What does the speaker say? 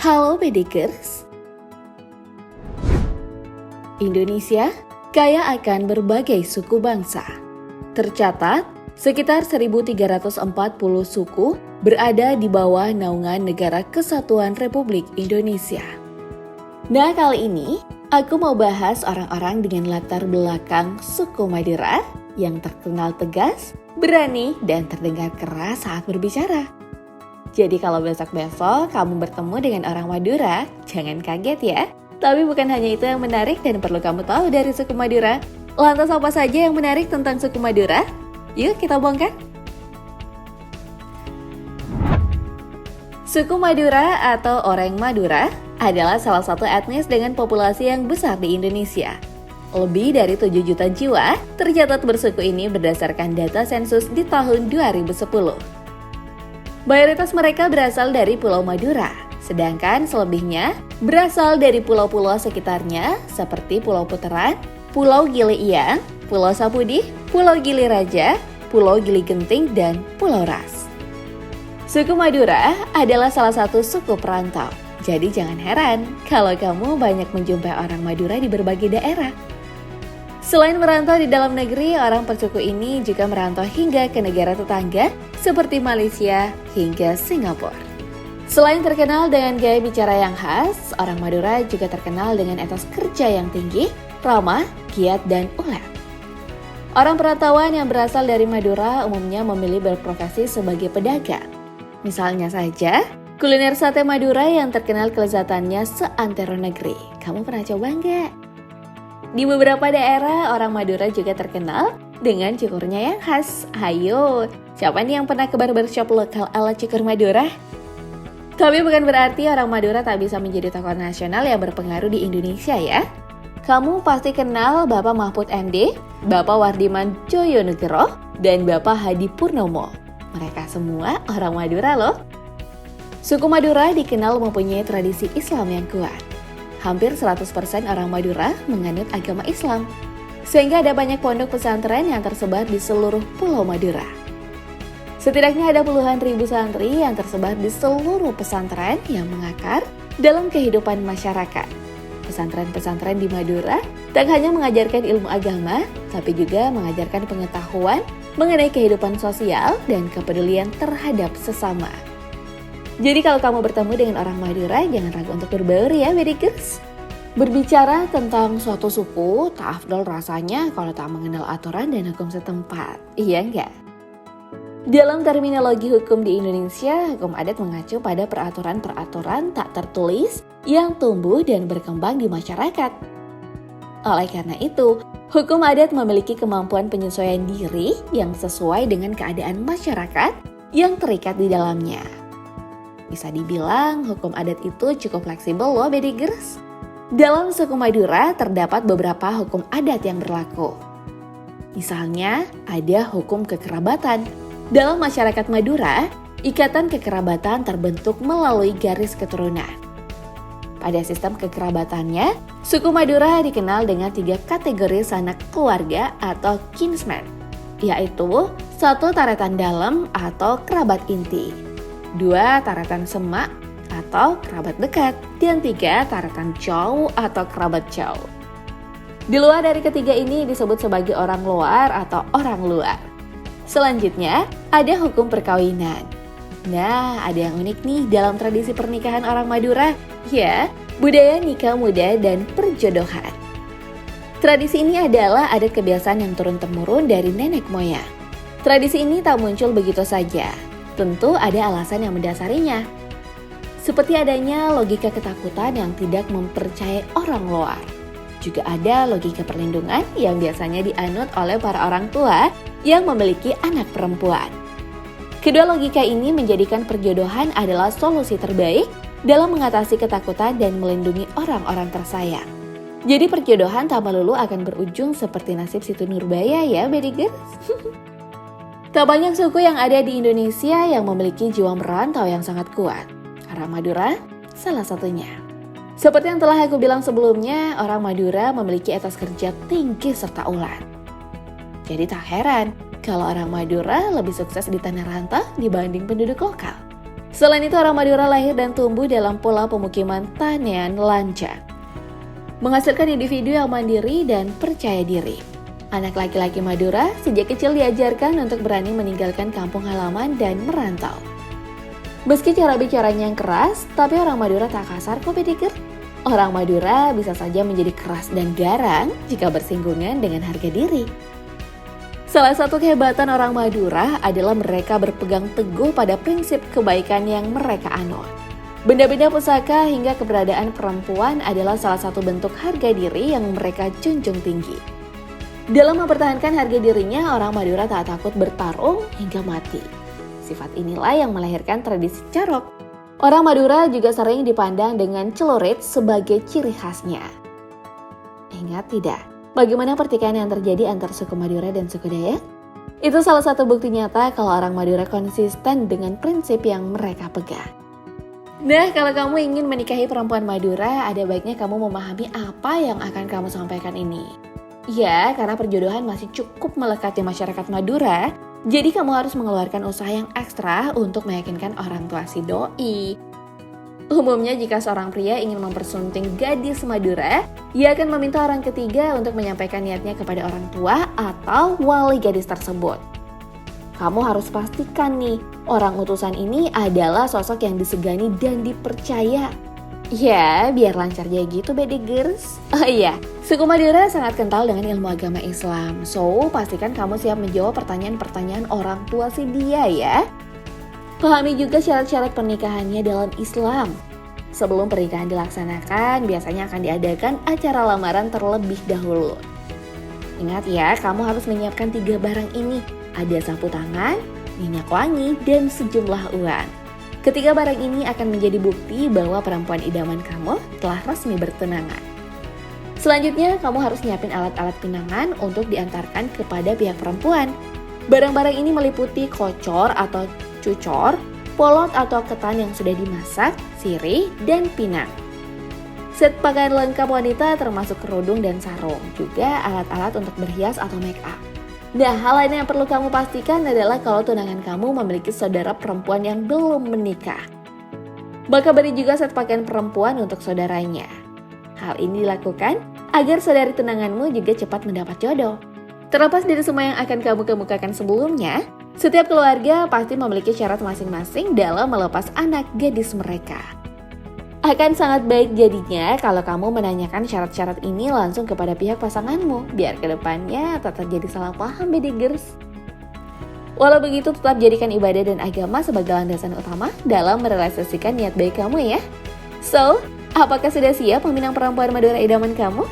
Halo Bedikers. Indonesia kaya akan berbagai suku bangsa. Tercatat, sekitar 1.340 suku berada di bawah naungan Negara Kesatuan Republik Indonesia. Nah, kali ini aku mau bahas orang-orang dengan latar belakang suku Madura yang terkenal tegas, berani, dan terdengar keras saat berbicara. Jadi kalau besok-besok kamu bertemu dengan orang Madura, jangan kaget ya. Tapi bukan hanya itu yang menarik dan perlu kamu tahu dari suku Madura. Lantas apa saja yang menarik tentang suku Madura? Yuk kita bongkar. Suku Madura atau Orang Madura adalah salah satu etnis dengan populasi yang besar di Indonesia. Lebih dari 7 juta jiwa tercatat bersuku ini berdasarkan data sensus di tahun 2010. Mayoritas mereka berasal dari Pulau Madura, sedangkan selebihnya berasal dari pulau-pulau sekitarnya seperti Pulau Puteran, Pulau Gili Iyang, Pulau Sapudi, Pulau Gili Raja, Pulau Gili Genting, dan Pulau Ras. Suku Madura adalah salah satu suku perantau, jadi jangan heran kalau kamu banyak menjumpai orang Madura di berbagai daerah. Selain merantau di dalam negeri, orang bersuku ini juga merantau hingga ke negara tetangga seperti Malaysia hingga Singapura. Selain terkenal dengan gaya bicara yang khas, orang Madura juga terkenal dengan etos kerja yang tinggi, ramah, giat, dan ulet. Orang perantauan yang berasal dari Madura umumnya memilih berprofesi sebagai pedagang. Misalnya saja, kuliner sate Madura yang terkenal kelezatannya seantero negeri. Kamu pernah coba nggak? Di beberapa daerah, orang Madura juga terkenal dengan cukurnya yang khas. Ayo, siapa nih yang pernah ke barbershop lokal ala cukur Madura? Tapi bukan berarti orang Madura tak bisa menjadi tokoh nasional yang berpengaruh di Indonesia ya. Kamu pasti kenal Bapak Mahfud MD, Bapak Wardiman Djojonegoro, dan Bapak Hadi Purnomo. Mereka semua orang Madura loh. Suku Madura dikenal mempunyai tradisi Islam yang kuat. Hampir 100% orang Madura menganut agama Islam, sehingga ada banyak pondok pesantren yang tersebar di seluruh Pulau Madura. Setidaknya ada puluhan ribu santri yang tersebar di seluruh pesantren yang mengakar dalam kehidupan masyarakat. Pesantren-pesantren di Madura tak hanya mengajarkan ilmu agama, tapi juga mengajarkan pengetahuan mengenai kehidupan sosial dan kepedulian terhadap sesama. Jadi kalau kamu bertemu dengan orang Madura, jangan ragu untuk berbaur ya, Bedikers. Berbicara tentang suatu suku, tak afdol rasanya kalau tak mengenal aturan dan hukum setempat. Iya enggak? Dalam terminologi hukum di Indonesia, hukum adat mengacu pada peraturan-peraturan tak tertulis yang tumbuh dan berkembang di masyarakat. Oleh karena itu, hukum adat memiliki kemampuan penyesuaian diri yang sesuai dengan keadaan masyarakat yang terikat di dalamnya. Bisa dibilang hukum adat itu cukup fleksibel loh, Bedikers. Dalam suku Madura terdapat beberapa hukum adat yang berlaku. Misalnya, ada hukum kekerabatan. Dalam masyarakat Madura, ikatan kekerabatan terbentuk melalui garis keturunan. Pada sistem kekerabatannya, suku Madura dikenal dengan 3 kategori sanak keluarga atau kinsman, yaitu 1 taretan dalam atau kerabat inti, 2 taretan semak atau kerabat dekat, dan 3 taretan jauh atau kerabat jauh. Di luar dari ketiga ini disebut sebagai orang luar atau orang luar. Selanjutnya, ada hukum perkawinan. Nah, ada yang unik nih dalam tradisi pernikahan orang Madura, ya, budaya nikah muda dan perjodohan. Tradisi ini adalah adat kebiasaan yang turun-temurun dari nenek moyang. Tradisi ini tak muncul begitu saja. Tentu ada alasan yang mendasarinya. Seperti adanya logika ketakutan yang tidak mempercayai orang luar. Juga ada logika perlindungan yang biasanya dianut oleh para orang tua yang memiliki anak perempuan. Kedua logika ini menjadikan perjodohan adalah solusi terbaik dalam mengatasi ketakutan dan melindungi orang-orang tersayang. Jadi perjodohan tak melulu akan berujung seperti nasib Siti Nurbaya ya, Bedikers. Tak banyak suku yang ada di Indonesia yang memiliki jiwa merantau yang sangat kuat. Orang Madura salah satunya. Seperti yang telah aku bilang sebelumnya, orang Madura memiliki etos kerja tinggi serta ulet. Jadi tak heran kalau orang Madura lebih sukses di tanah rantau dibanding penduduk lokal. Selain itu, orang Madura lahir dan tumbuh dalam pola pemukiman Tanean Lanca, menghasilkan individu yang mandiri dan percaya diri. Anak laki-laki Madura sejak kecil diajarkan untuk berani meninggalkan kampung halaman dan merantau. Meski cara bicaranya yang keras, tapi orang Madura tak kasar kok Bediger. Orang Madura bisa saja menjadi keras dan garang jika bersinggungan dengan harga diri. Salah satu kehebatan orang Madura adalah mereka berpegang teguh pada prinsip kebaikan yang mereka anut. Benda-benda pusaka hingga keberadaan perempuan adalah salah satu bentuk harga diri yang mereka junjung tinggi. Dalam mempertahankan harga dirinya, orang Madura tak takut bertarung hingga mati. Sifat inilah yang melahirkan tradisi carok. Orang Madura juga sering dipandang dengan celurit sebagai ciri khasnya. Ingat tidak, bagaimana pertikaian yang terjadi antara suku Madura dan suku Dayak? Itu salah satu bukti nyata kalau orang Madura konsisten dengan prinsip yang mereka pegang. Nah, kalau kamu ingin menikahi perempuan Madura, ada baiknya kamu memahami apa yang akan kamu sampaikan ini. Ya, karena perjodohan masih cukup melekat di masyarakat Madura, jadi kamu harus mengeluarkan usaha yang ekstra untuk meyakinkan orang tua si doi. Umumnya jika seorang pria ingin mempersunting gadis Madura, ia akan meminta orang ketiga untuk menyampaikan niatnya kepada orang tua atau wali gadis tersebut. Kamu harus pastikan nih, orang utusan ini adalah sosok yang disegani dan dipercaya. Ya, biar lancar aja gitu Bedigers. Oh iya, suku Madura sangat kental dengan ilmu agama Islam. So, pastikan kamu siap menjawab pertanyaan-pertanyaan orang tua si dia ya. Pahami juga syarat-syarat pernikahannya dalam Islam. Sebelum pernikahan dilaksanakan, biasanya akan diadakan acara lamaran terlebih dahulu. Ingat ya, kamu harus menyiapkan 3 barang ini. Ada sapu tangan, minyak wangi, dan sejumlah uang. Ketiga barang ini akan menjadi bukti bahwa perempuan idaman kamu telah resmi bertunangan. Selanjutnya, kamu harus nyiapin alat-alat pinangan untuk diantarkan kepada pihak perempuan. Barang-barang ini meliputi kocor atau cucor, polot atau ketan yang sudah dimasak, sirih, dan pinang. Set pakaian lengkap wanita termasuk kerudung dan sarung, juga alat-alat untuk berhias atau make up. Nah, hal lain yang perlu kamu pastikan adalah kalau tunangan kamu memiliki saudara perempuan yang belum menikah. Maka beri juga set pakaian perempuan untuk saudaranya. Hal ini dilakukan agar saudari tunanganmu juga cepat mendapat jodoh. Terlepas dari semua yang akan kamu kemukakan sebelumnya, setiap keluarga pasti memiliki syarat masing-masing dalam melepas anak gadis mereka. Akan sangat baik jadinya kalau kamu menanyakan syarat-syarat ini langsung kepada pihak pasanganmu, biar kedepannya tak terjadi salah paham Bedigers. Walau begitu, tetap jadikan ibadah dan agama sebagai landasan utama dalam merealisasikan niat baik kamu ya. So, apakah sudah siap meminang perempuan Madura idaman kamu?